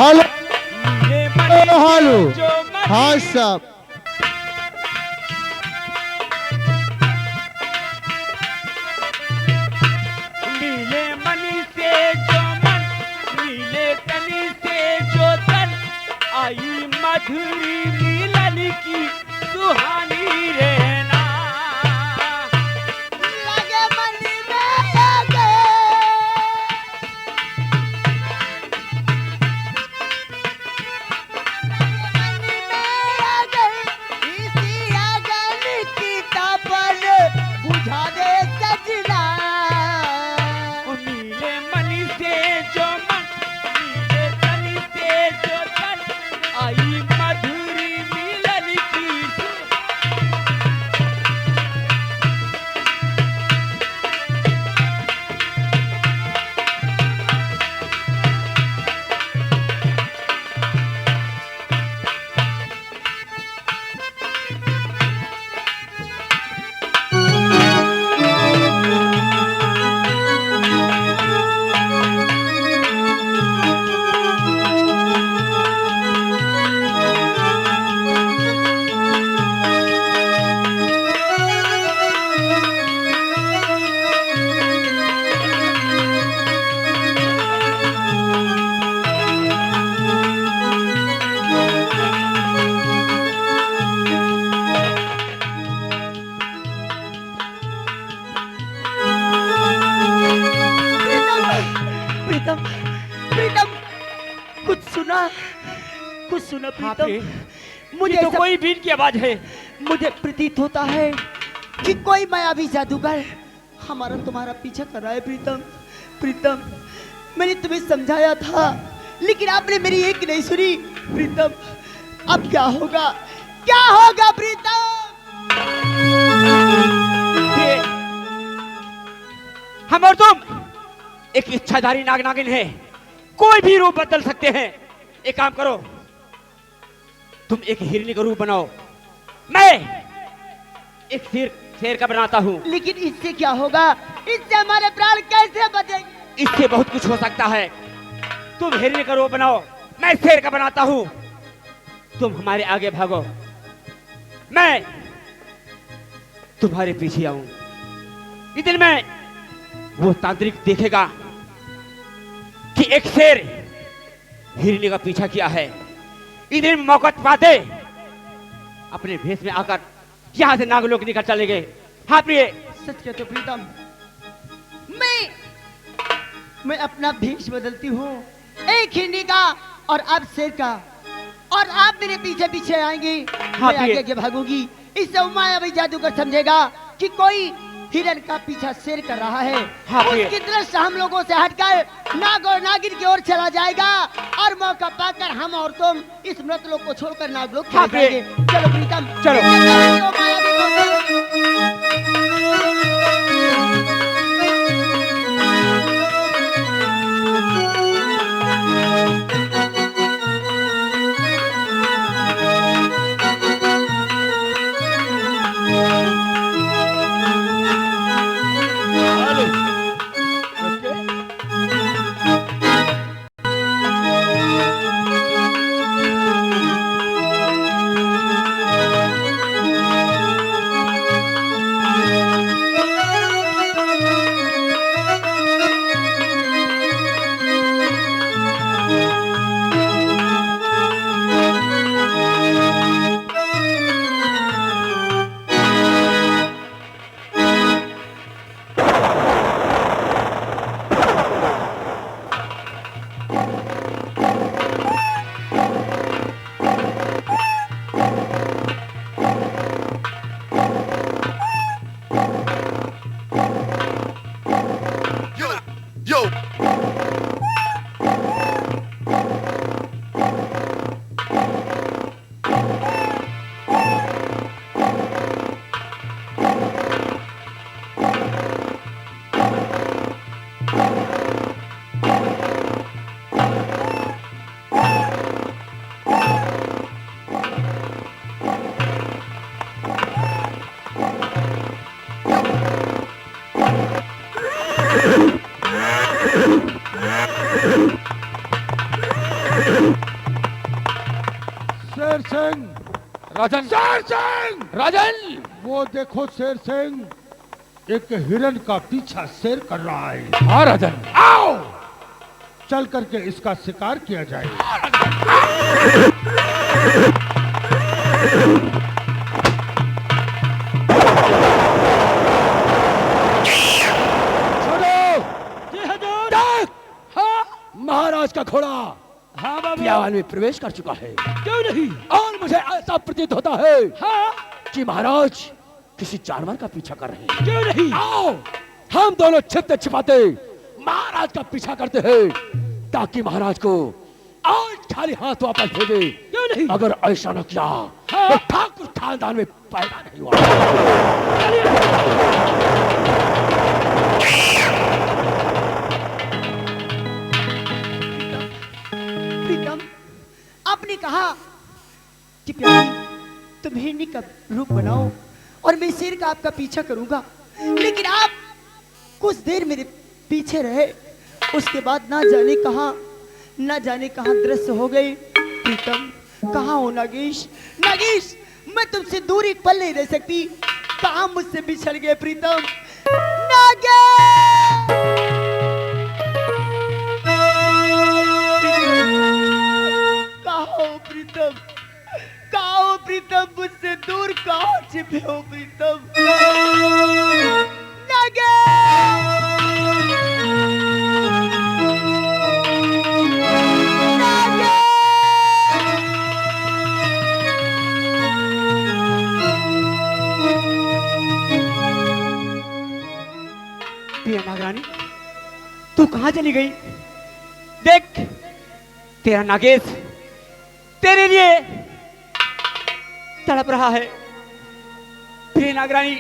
Hello मिले money hello से जो मन हाँ साहब मिले मनी से जो मन, मिले तनी से जो तन, आई मधुरी मिलन की सुहानी रहना। लगे मनी में आगे मनी में आगे इसी आगन की तापन बुझा दे सजना। मिले मनी से जो मन, मिले तनी से जो तन, आई मधुरी मिलन की प्रीतम प्रीतम कुछ सुना, कुछ सुना हाँ प्रीतम। मुझे तो कोई बीन की आवाज है। मुझे प्रतीत होता है कि कोई मायावी जादूगर हमारा तुम्हारा पीछा कर रहा है प्रीतम। प्रीतम मैंने तुम्हें समझाया था लेकिन आपने मेरी एक नहीं सुनी प्रीतम। अब क्या होगा, क्या होगा प्रीतम? ये हम और तुम एक इच्छाधारी नाग नागिन है, कोई भी रूप बदल सकते हैं। एक काम करो, तुम एक हिरनी का रूप बनाओ, मैं एक शेर का बनाता हूँ। लेकिन इससे क्या होगा, इससे हमारे प्राण कैसे बचेंगे? इससे बहुत कुछ हो सकता है। तुम हिरनी का रूप बनाओ, मैं शेर का बनाता हूँ। तुम हमारे आगे भागो, मैं तुम्हारे पीछे आऊं। इतने में वो तांत्रिक देखेगा कि एक शेर हिरनी का पीछा किया है। इधर मौका पाते अपने भेष में आकर यहां से नागलोक निकल चले गए। हाँ प्रिय, सच कहते हो प्रीतम, मैं अपना भेष बदलती हूँ, एक हिरनी का और आप शेर का, और आप मेरे पीछे पीछे आएंगे। हाँ, मैं आगे आगे भागूंगी। इससे मायावी जादूगर समझेगा कि कोई हिरन का पीछा शेर कर रहा है। हाँ, उसकी दृष्टि हम लोगों से हटकर नाग और नागिन की ओर चला जाएगा और मौका पाकर हम और तुम इस मृतलोक को छोड़कर नागलोक हाँ, चले जाएंगे। चलो प्रीतम, चलो। मायावी को- राजन, शेर सिंह! राजन, वो देखो शेर सिंह एक हिरन का पीछा शेर कर रहा है। हाँ राजन, आओ चल करके इसका शिकार किया जाए। महाराज का घोड़ा हाँ बाबू, ब्यावन में प्रवेश कर चुका है क्यों नहीं? और मुझे ऐसा प्रतीत होता है कि महाराज किसी जानवर का पीछा कर रहे हैं। क्यों नहीं? आओ हम दोनों छिपते छिपाते महाराज का पीछा करते हैं ताकि महाराज को आज खाली हाथ वापस भेजे। क्यों नहीं? अगर ऐसा न किया तो ठाकुर खानदान में पैदा नहीं हुआ। प्रीतम, आपने कहा कि प्यारी तुम हिरनी का रूप बनाओ और मैं शेर का आपका पीछा करूंगा, लेकिन आप कुछ देर मेरे पीछे रहे, उसके बाद ना जाने कहां दृश्य हो गए। प्रीतम कहां हो नागेश? नागेश, मैं तुमसे दूर एक पल नहीं रह सकती। कहां मुझसे बिछड़ गए प्रीतम? नागेश! कहां हो प्रीतम? कहां हो प्रीतम? मुझसे दूर कहां छिपे हो प्रीतम? प्रिया नागरानी, तू कहां चली गई? देख, तेरा नागेश तेरे लिए तड़प रहा है। प्रिया नागरानी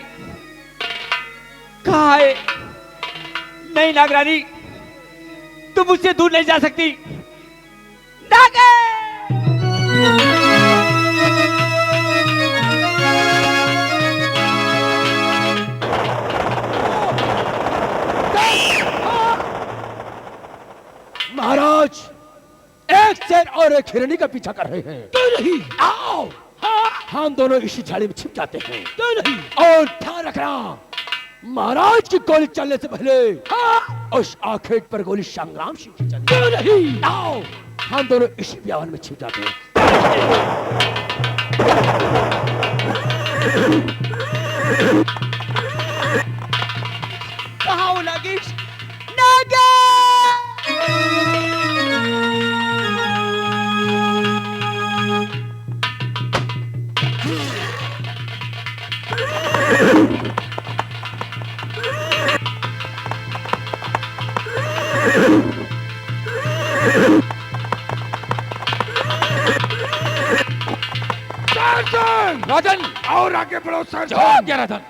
कहां है? नहीं नागरानी, तू मुझसे दूर नहीं जा सकती। महाराज एक शेर और एक हिरनी का पीछा कर रहे हैं। क्यों नहीं? आओ हम दोनों इसी झाड़ी में छिप जाते हैं। क्यों नहीं? और ध्यान रखना, महाराज की गोली चलने से पहले उस आखेट पर गोली संग्राम सिंह की चली। क्यों नहीं? आओ हम दोनों इसी ब्यावन में छिप जाते हैं। कहां हो नागेश? राजन और आगे बढ़ो सर। क्या राजन?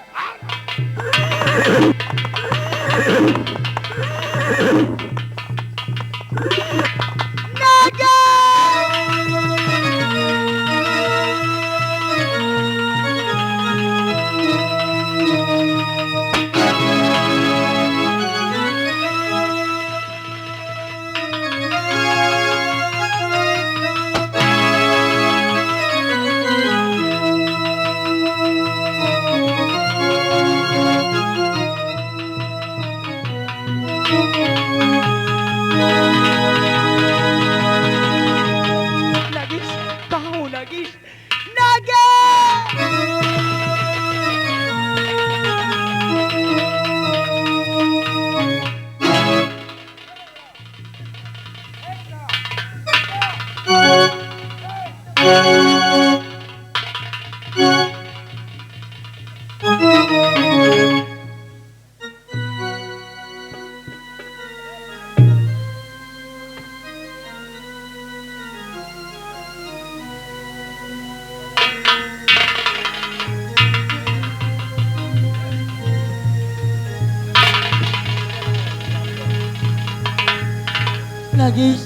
नागेश,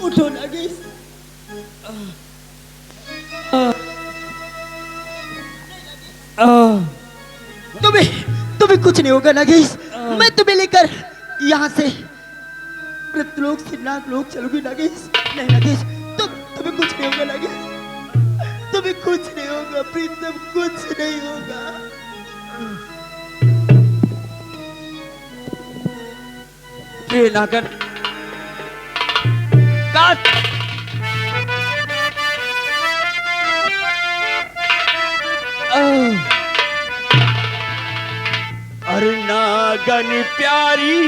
उठो नागेश। तुम्हें कुछ नहीं होगा नागेश। मैं तुम्हें लेकर यहाँ से मृतलोक से नागलोक चलूंगी नागेश। नहीं नागेश, तुम्हें कुछ नहीं होगा नागेश। तुम्हें कुछ नहीं होगा प्रीतम, कुछ नहीं होगा। प्रिय नागन, अरे नागन प्यारी,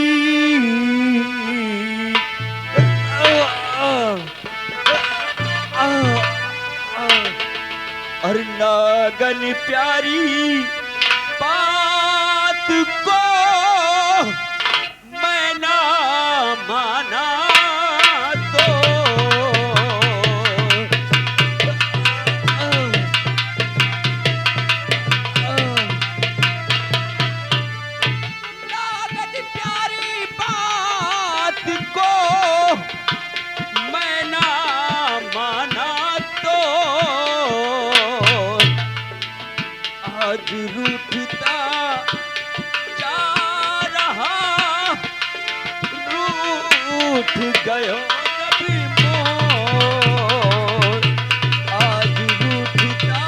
अरे नागन प्यारी बात को मैं ना माना तो नागन प्यारी बात को मैं ना माना तो आज रूठता जा रहा, रूठ गयो नबी मोर, आज रूठता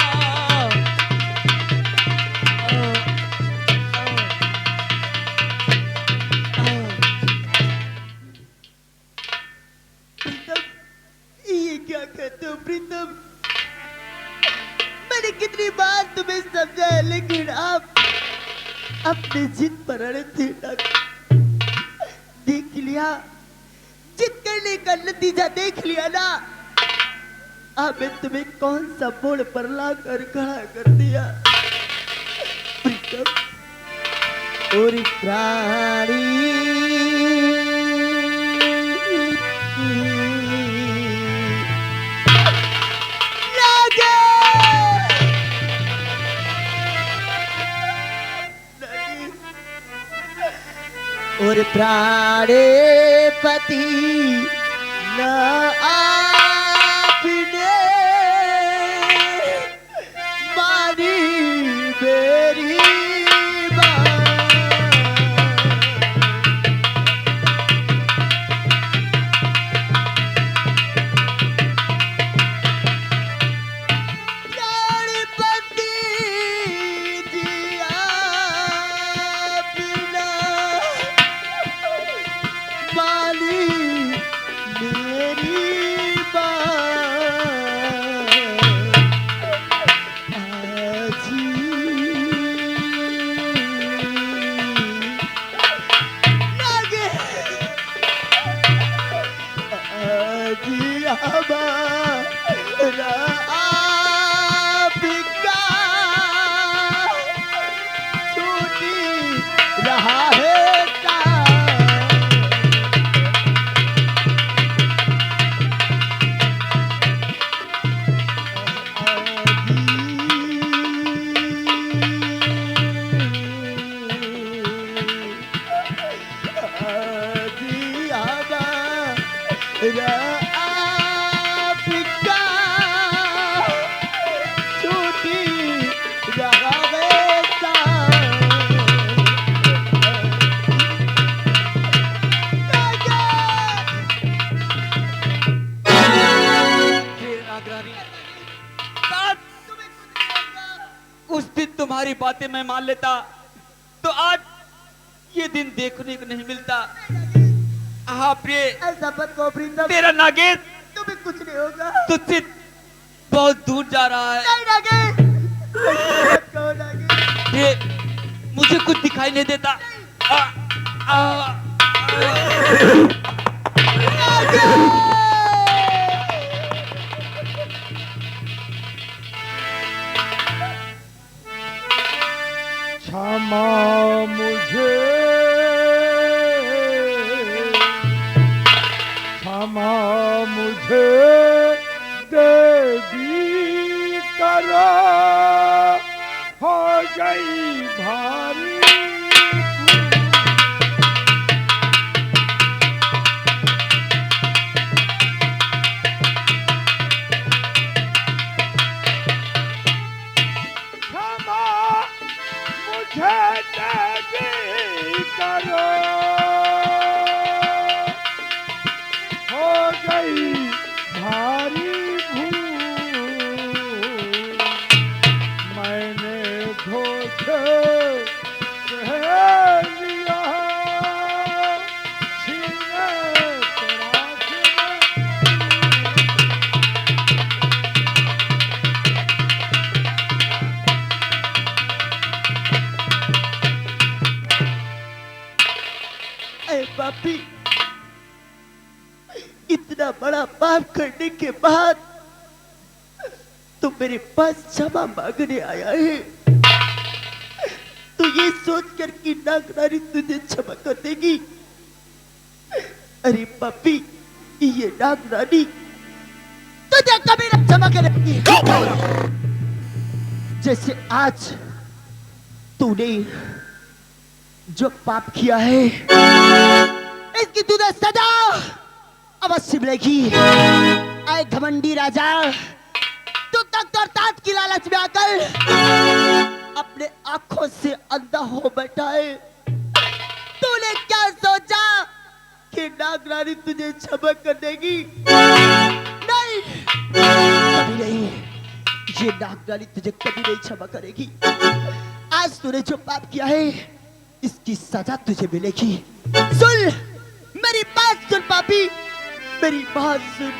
प्रीतम, ये क्या कहते हो प्रीतम? मैंने कितनी बार तुम्हें समझाया लेकिन आप अपनी जिद पर अड़े थे। देख लिया, जिद करने का नतीजा देख लिया ना। अब मैं तुम्हें कौन सा मोड़ पर लाकर खड़ा कर दिया प्रीतम। और और प्राणे पति न आपने मानी मेरी बात। प्राण पति जिया बिना माली मेरी बात। आजी लगे आजी हमारा आपका छूटी रहा है काम। उस दिन तुम्हारी बातें मैं मान लेता तो आज ये दिन देखने को नहीं मिलता। हाँ प्रिय, ऐसा मत कहो प्रीतम, तेरा नागेश तुम्हें कुछ नहीं होगा। तुझसे बहुत दूर जा रहा है। नहीं नागेश, मत कहो नागेश। प्रिय, मुझे कुछ दिखाई नहीं देता। आ, आ, क्षमा मुझे, क्षमा मुझे देवी करा, हो गई भारी देवी करो, हो गई भारी भूल। धोखे सहेलिया छीने तराश ए पापी, इतना बड़ा पाप करने के बाद तू मेरे पास क्षमा मांगने आया है। तू ये सोच कर कि नागरानी तुझे क्षमा कर देगी। अरे पापी, ये नागरानी तुझे कभी न क्षमा करेगी। जैसे आज तूने जो पाप किया है, इसकी तुझे सजा अवश्य मिलेगी। ऐ घमंडी राजा, तू तख्त और ताज की लालच में आकर अपने आंखों से अंधा हो बैठा है। तूने क्या सोचा कि नागरानी तुझे क्षमा कर देगी? नहीं, कभी नहीं। ये नागरानी तुझे कभी नहीं क्षमा करेगी। आज तूने जो पाप किया है, इसकी सजा तुझे मिलेगी। सुन, मेरी बात सुन पापी, मेरी बात सुन।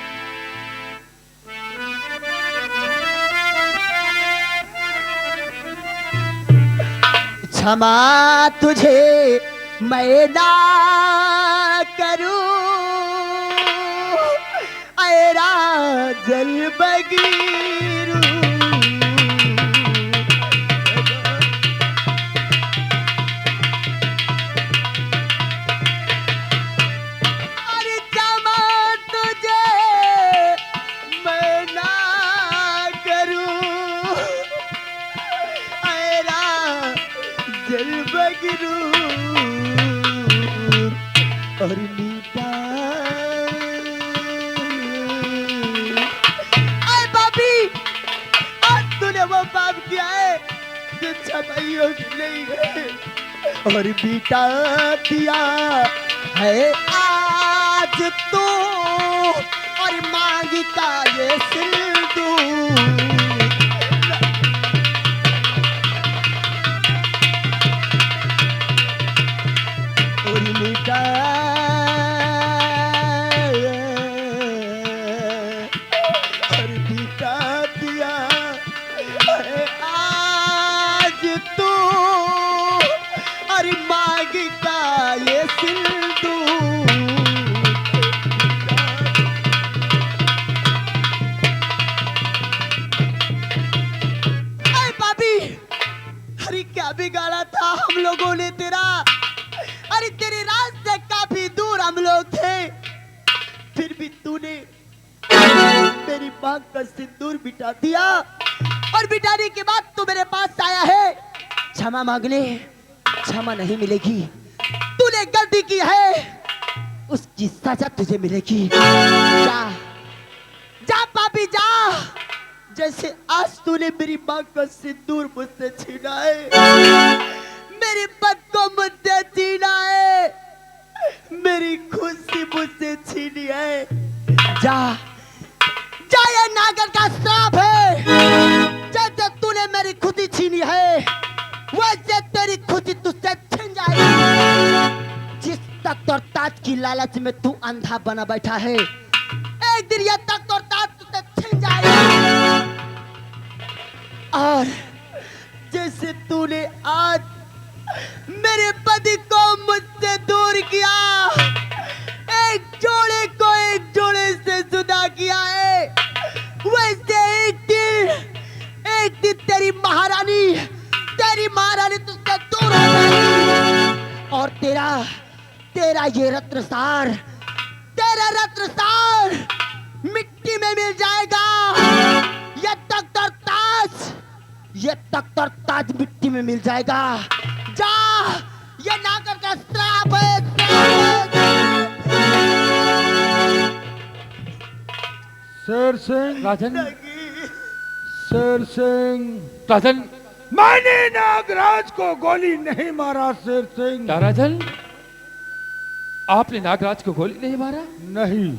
क्षमा तुझे मैं ना करूं, ऐरा जल बगीरू। अरे क्षमा तुझे मैं ना करूं, ऐरा जल बगरू और मीठा। अरे बाबी, आज तूने वो पाप किया है जो क्षमाइयों की नहीं है, और बीता दिया है आज तू, और मांगी का ये सिंदूर। और बिता दिया है आज तू, और मांग का ये सिंदूर। अरे पापी, अरे क्या बिगाड़ा था हम लोगों ने तेरा? अरे तेरे रास्ते काफी दूर हम लोग थे, फिर भी तूने मेरी मांग का सिंदूर मिटा दिया, और मिटाने के बाद तू मेरे पास आया है क्षमा मांगने। क्षमा नहीं मिलेगी, तूने गलती की है, उसकी सजा तुझे मिलेगी। जा जा पापी जा, जैसे आज तूने मेरी मांग का सिंदूर मुझसे छीना है, मेरी पद को मुझसे छीना है, मेरी खुशी मुझसे छीनी है। जा जा, ये नागर का श्राप है। जैसे तूने मेरी खुशी छीनी है, वैसे तेरी खुशी तुझसे छीन जाएगी। जिस तख्त और ताज की लालच में तू अंधा बना बैठा है, एक दिन यह तख्त और ताज तुझसे छीन जाएगा। और जैसे तूने आज मेरे पति को मुझसे दूर किया, एक जोड़े को एक जोड़े से जुदा किया है, वैसे एक दिन तेरी महारानी तुझसे दूर हो जाएगी, और तेरा ये रत्नसार, तेरा रत्नसार मिट्टी में मिल जाएगा। ये तख्त और ताज मिट्टी में मिल जाएगा। जा, ये नागर का श्राप है, शेर सिंह, राजन, शेर सिंह, राजन, मैंने नागराज को गोली नहीं मारा। शेर सिंह, क्या राजन, आपने नागराज को गोली नहीं मारा? नहीं,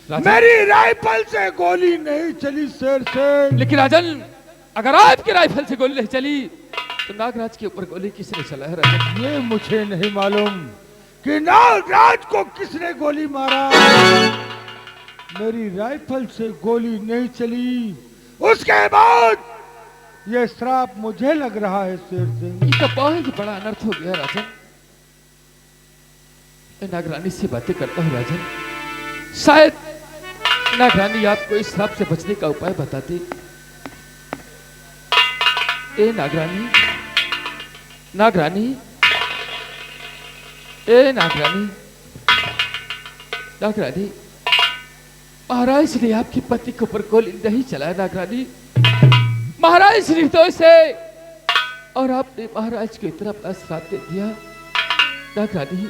राजन, मेरी राइफल से गोली नहीं चली शेर सिंह। लेकिन राजन, अगर आपकी राइफल से गोली नहीं चली तो नागराज के ऊपर गोली किसने चलाया राजन? ये मुझे नहीं मालूम कि नागराज को किसने गोली मारा। मेरी राइफल से गोली नहीं चली। उसके बाद ये श्राप मुझे लग रहा है शेर सिंह। ये तो बहुत बड़ा अनर्थ हो गया राजन। मैं नागरानी से बातें करता हूँ राजन, शायद नागरानी आपको इस श्राप से बचने का उपाय बताती। ए नागरानी, नागरानी, ए नागरानी, नागरानी, महाराज ने आपकी पति के ऊपर गोली नहीं चलाया नागरानी। महाराज निर्दोष है और आपने महाराज को इतना बड़ा श्राप दे दिया। नागरानी,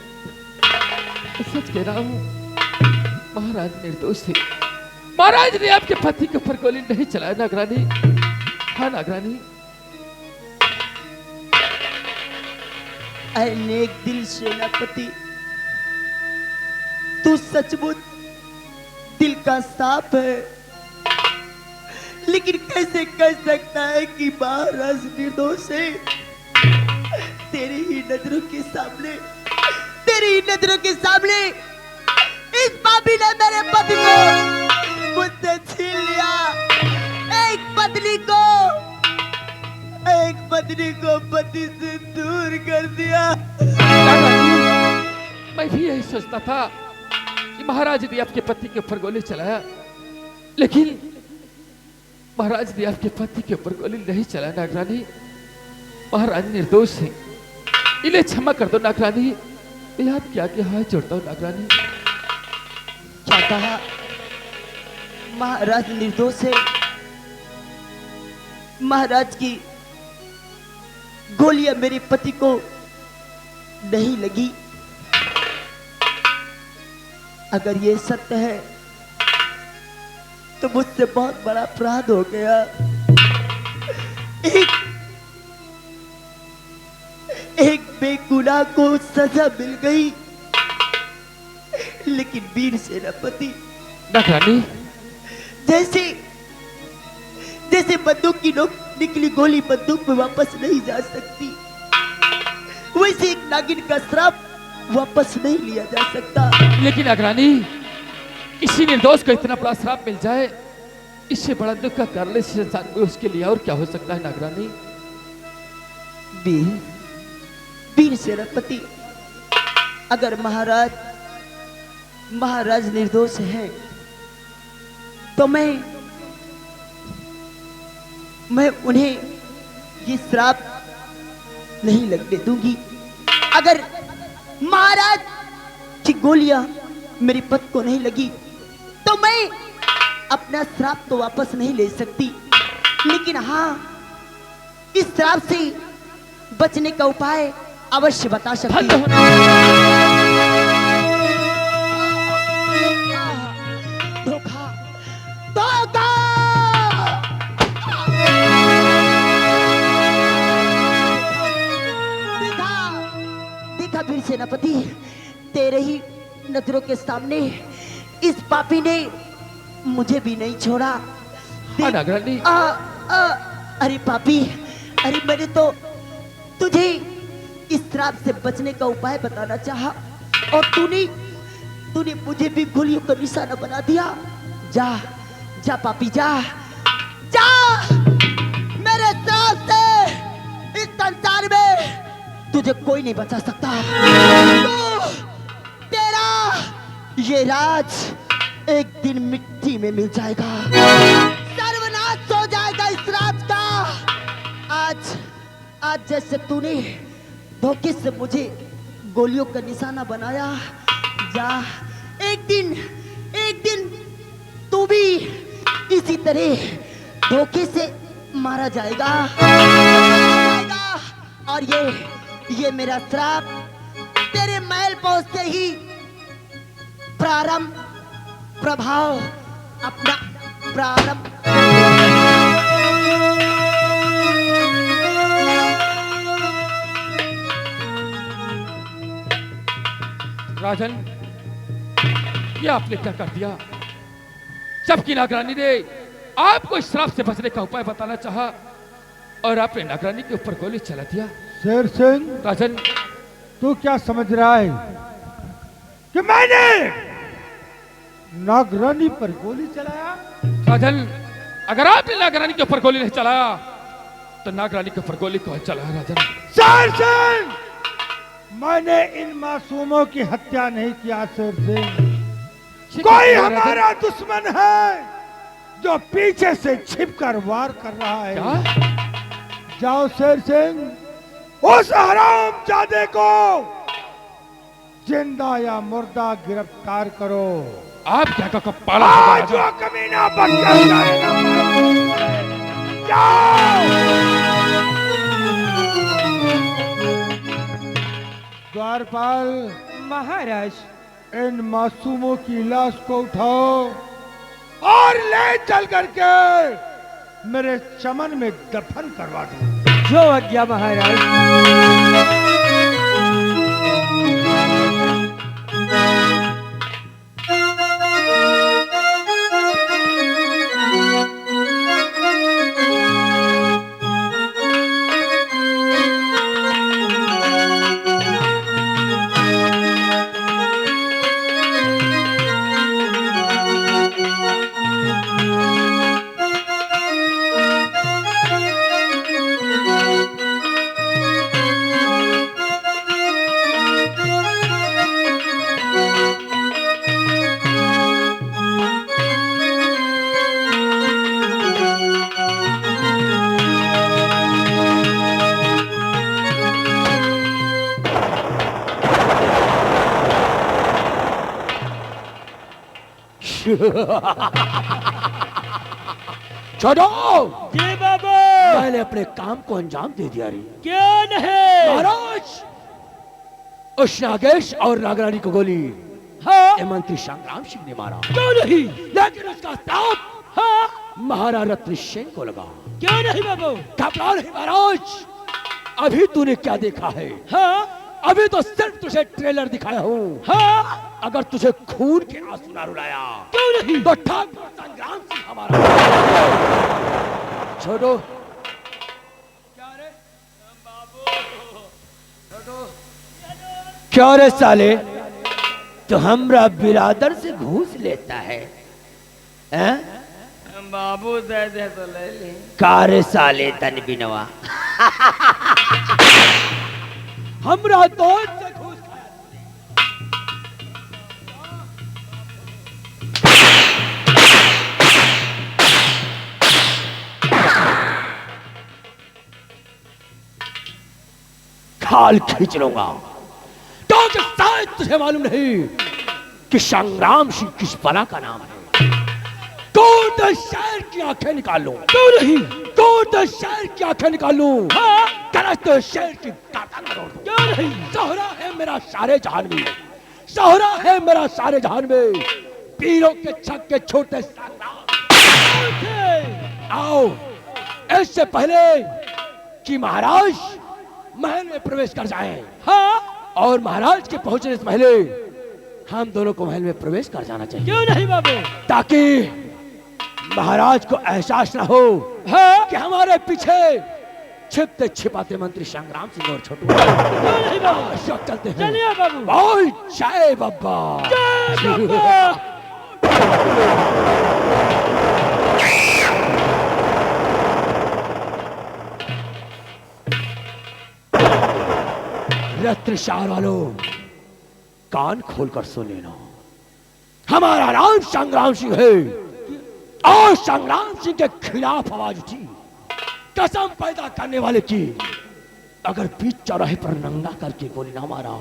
सच कह रहा हूं, महाराज निर्दोष थे। महाराज ने आपके पति के ऊपर गोली नहीं चलाया नागरानी। हाँ नागरानी। ऐ नेक दिल सेनापति, तू सचमुच दिल का साफ है, लेकिन कैसे कह सकता है कि महाराज निर्दोष है? तेरी ही नजरों के सामने, तेरी ही नजरों के सामने इस पापी ने मेरे पति को मुझसे छीन लिया। एक पत्नी को पति से दूर कर दिया। मैं भी यही सोचता था कि महाराज ने आपके पति के ऊपर गोली चलाया, लेकिन महाराज ने आपके पति के ऊपर गोली नहीं चलाया नागरानी। महाराज निर्दोष है, इन्हें क्षमा कर दो नागरानी। मैं आपके आगे हाथ जोड़ता हूँ नागरानी। क्या कहा? महाराज निर्दोष है? महाराज की गोलियां मेरे पति को नहीं लगी। अगर ये सत्य है तो मुझसे बहुत बड़ा अपराध हो गया। एक बेगुनाह को सजा मिल गई, लेकिन वीर सेनापति, नागरानी, जैसे बंदूक की नोक निकली गोली बंदूक में वापस नहीं जा सकती, वैसे एक नागिन का श्राप वापस नहीं लिया जा सकता। लेकिन नागरानी, किसी निर्दोष को इतना बड़ा श्राप मिल जाए, इससे बड़ा दुख का कारण इस संसार में उसके लिए और क्या हो सकता है नागरानी? वीर सेनापति, अगर महाराज निर्दोष है तो मैं उन्हें ये श्राप नहीं लगने दूंगी। अगर महाराज की गोलियां मेरी पति को नहीं लगी तो मैं अपना श्राप तो वापस नहीं ले सकती, लेकिन हाँ, इस श्राप से बचने का उपाय अवश्य बता सकती हूँ। धोखा, धोखा! देखा वीर सेनापति, तेरे ही नजरों के सामने इस पापी ने मुझे भी नहीं छोड़ा। हाँ नागरानी। अरे पापी, अरे मैंने तो तुझे इस श्राप से बचने का उपाय बताना चाहा और तूने मुझे भी गोलियों का निशाना बना दिया। जा जा पापी, जा जा, मेरे श्राप से इस संसार में तुझे कोई नहीं बचा सकता। तेरा ये राज एक दिन मिट्टी में मिल जाएगा, सर्वनाश हो जाएगा इस राज का। आज जैसे तूने धोखे से मुझे गोलियों का निशाना बनाया, जा, एक दिन तू भी इसी तरह धोखे से मारा जाएगा। और ये मेरा श्राप तेरे महल पहुंचते ही प्रभाव अपना प्रारंभ। राजन, ये आपने क्या कर दिया? जबकि नागरानी ने आपको इस श्राप से बचने का उपाय बताना चाहा, और आपने नागरानी के ऊपर गोली चला दिया। शेर सिंह, राजन, तू क्या समझ रहा है कि मैंने नागरानी पर गोली चलाया? राजन, अगर आपने नागरानी के ऊपर गोली नहीं चलाया तो नागरानी के ऊपर गोली कौन चलाया? राजन, शेर सिंह, मैंने इन मासूमों की हत्या नहीं किया। शेर सिंह, कोई हमारा दुश्मन है जो पीछे से छिपकर वार कर रहा है। क्या? जाओ शेर सिंह, उस हरामजादे को जिंदा या मुर्दा गिरफ्तार करो। आप क्या का पाला आज जो कमीना बनकर जाएगा, जाओ। द्वारपाल, महाराज, इन मासूमों की लाश को उठाओ और ले चल करके मेरे चमन में दफन करवा दो। जो आज्ञा महाराज। छोड़ो, जी बाबा। मैंने अपने काम को अंजाम दे दिया रे। क्या नहीं महाराज, उस नागेश और नागरानी को गोली हाँ ये मंत्री संग्राम सिंह ने मारा, क्यों नहीं? लेकिन उसका ताप हाँ महाराज रत्न सेन को लगा। क्यों नहीं बाबू? घबरा नहीं महाराज, अभी तूने क्या देखा है? हाँ अभी तो सिर्फ तुझे ट्रेलर दिखाया हूँ। हाँ अगर तुझे खून के आंसू ना रुलाया क्यों नहीं? तो ठाकुर संग्राम सिंह हमारा। छोड़ो, क्या रे साले, तो हमरा बिरादर से घूस लेता है हैं? बाबू दे दे तो ले ले। कारे साले तन बिनवा, हमरा दोस्त से घूस खाया। खाल खींच लूंगा। तो शायद तुझे मालूम नहीं कि संग्राम सिंह किस बला का नाम है। कौन शहर की आंखें निकाल लूं? क्यों नहीं? कौन शहर की आंखें निकाल लूं? हाँ गलत तो शहर की गाता ना रोड। क्यों नहीं? सहरा है मेरा सारे जहान में, सहरा है मेरा सारे जहान में, पीरों के छक के छोटे संग्राम। आओ, इससे पहले कि महाराज महल में प्रवेश कर जाएं, हाँ और महाराज के पहुंचने से पहले हम दोनों को महल में प्रवेश कर जाना चाहिए, क्यों नहीं बाबू? ताकि महाराज को एहसास ना हो हाँ कि हमारे पीछे छिपते छिपाते मंत्री संग्राम सिंह और छोटू। क्यों नहीं बाबू? इस वक्त चलते हैं। चलिए बाबू। बोल जय बाबा। जय बाबा। रत्न शाह वालों, कान खोलकर सुन लेना, हमारा नाम संग्राम सिंह है और संग्राम सिंह के खिलाफ आवाज उठी कसम पैदा करने वाले की। अगर बीच चौराहे पर नंगा करके गोली ना मारा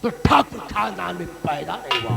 तो ठाकुर खानदान में पैदा नहीं हुआ।